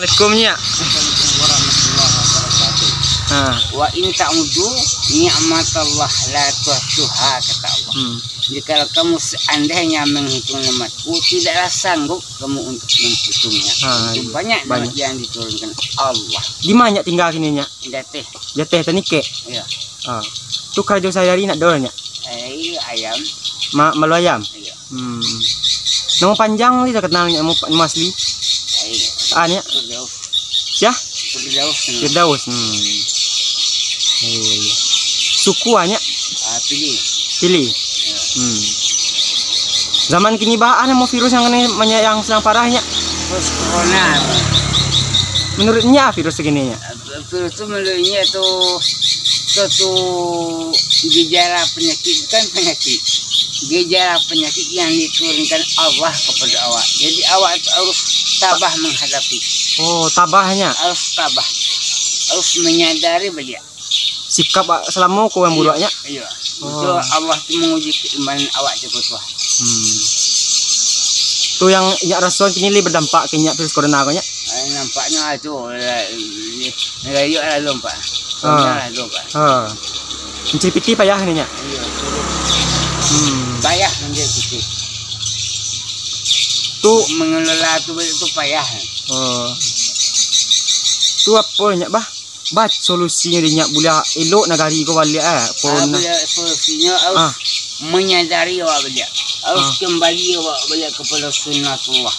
Assalamualaikumnya. Assalamualaikum warahmatullahi wabarakatuh. Wa in ta'udu ni'matallah la tuhsuha, kata Allah. Jika kamu seandainya menghitung nikmatku, tidaklah sanggup kamu untuk menghitungnya. Banyak yang diturunkan Allah. Di mana tinggal sini nya? Jateh. Jateh tanike. Iya. Tu kerja sehari nak dolnya. Ayam. Malu ayam. Iya. Nama panjang ni tak kenalnya mu asli. Nya. Ya? Firdaus. Suku nya? Pilih. Zaman kini bahan mau virus yang sedang parahnya. Virus corona. Menurutnya virus segininya? Virus itu menurutnya itu suatu gejala penyakit, bukan penyakit. Gejala penyakit yang diturunkan Allah kepada awak. Jadi awak itu harus tabah menghadapi. Oh, tabahnya? Harus tabah. Harus menyadari beliau. Sikap selama kau yang buruknya? Iya. Itu Allah itu menguji keimanan awak cukup tua. Tu yang inyak rasul kini lebih berdampak ke inyak virus corona kau nya? Nampaknya itu ngayuk lah lompat. Mencipiti payah ni nya? Iya. Payah mencipiti. Tu mengelola tu payah. Tu apa nya bah? Bat solusinya dia boleh elok negari kau balik corona. Solusinya harus menyadari awak balik. Harus kembali awak balik kepada sunnatullah.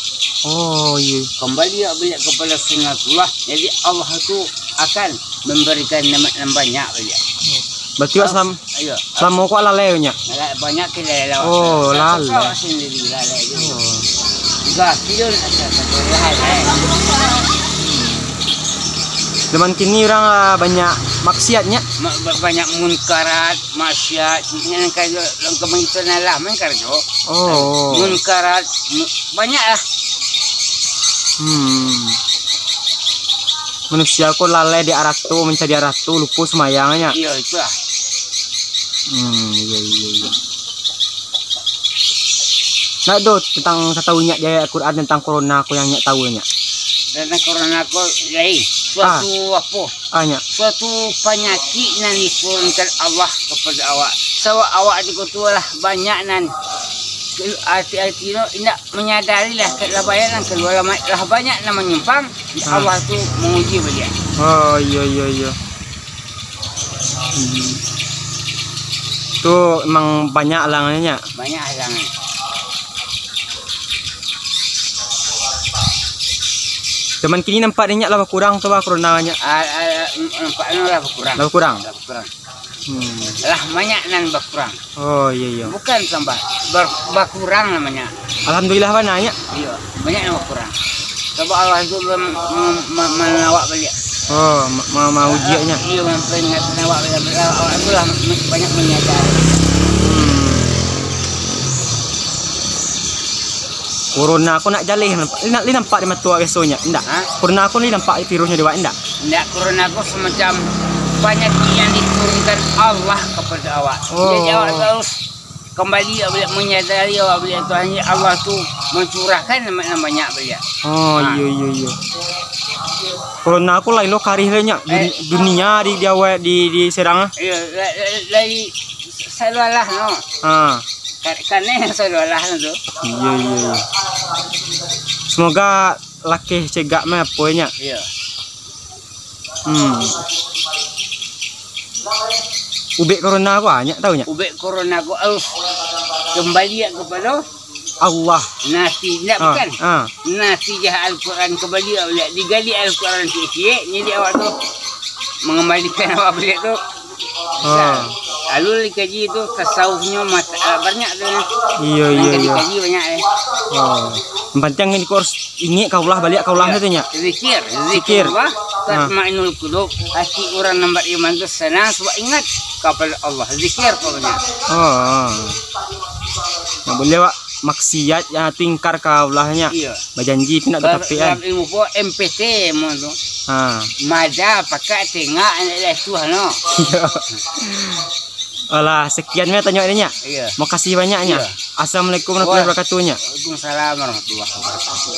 Oh iya. Kembali awak balik kepada sunnatullah. Jadi Allah itu akan memberikan nikmat yang banyak balik. Berarti selama kau lalai nya? Banyak ke lalai. Oh, lalai. Saya sendiri lalai juga. Gafil lalai. Zaman kini orang banyak maksiatnya, banyak munkarat, maksiat, yang kayak kemungkinan lah munkar jo. Munkarat banyak lah. Manusia kok lalai di aratu mencari aratu lupa semayangnya. Iya itulah. Iya. Nak do tentang satahunya dia Al-Quran tentang corona aku yang nyak tahunya. Tentang corona aku lain. Suatu apa? Suatu penyakit yang diturunkan Allah kepada awak. Sebab awak juga tu lah banyak nan. Hati-hati no, tidak menyadari lah kebayaan keluar lah banyak yang menyimpang. Allah tu menguji beliau. Oh iya. Tu emang banyak halangannya. Banyak halangan. Zaman kini nampak banyak lah berkurang tu coronanya. Nampaknya lah berkurang. Lah banyak nan berkurang. Oh iya. Bukan tambah berkurang namanya. Alhamdulillah banyak. Iya, banyak yang berkurang. Sebab Allah itu menawak beliau. Oh, mau ujiannya. Iya, memperingatkan awak beliau. Awak itu lah banyak menyadari. Corona aku nak jalih nampak di mata besoknya enggak? Corona aku ni nampak virusnya dewa enggak? Enggak, corona aku semacam banyak yang diturunkan Allah kepada awak. Jadi awak harus kembali awak menyadari awak beliau itu hanya Allah tu mencurahkan banyak beliau. Oh iya. Corona aku lain lo karirnya dunia di Serang. Iya, lagi salah no. Karena salah tu. Iya. Semoga laki cegak mah poinnya. Iya. Ubek corona aku banyak tahunya. Ubek corona aku harus kembali kepada Allah. Tidak bukan. Natijah Al-Quran kembali awak digali Al-Quran sikit. Jadi awak tu mengembalikan awak balik tu. Lalu dikaji itu tasawufnya banyak tu. Iya. Dikaji banyak Yang penting ini kau harus ingat kaulah balik kaulah tu nya. Zikir. Tatmainul qulub. Hati orang nampak iman tu senang sebab ingat kepada Allah. Zikir pokoknya. Nah, boleh wak maksiat yang tingkar kaulahnya. Iya. Berjanji tidak tetapi kan. Ilmu po MPT mo tu. Mada pakai tengah anak tu no. Alah, sekian ya tanya ini nya. Iya. Makasih banyaknya. Assalamualaikum warahmatullahi wabarakatuh nya. Waalaikumsalam warahmatullahi wabarakatuh.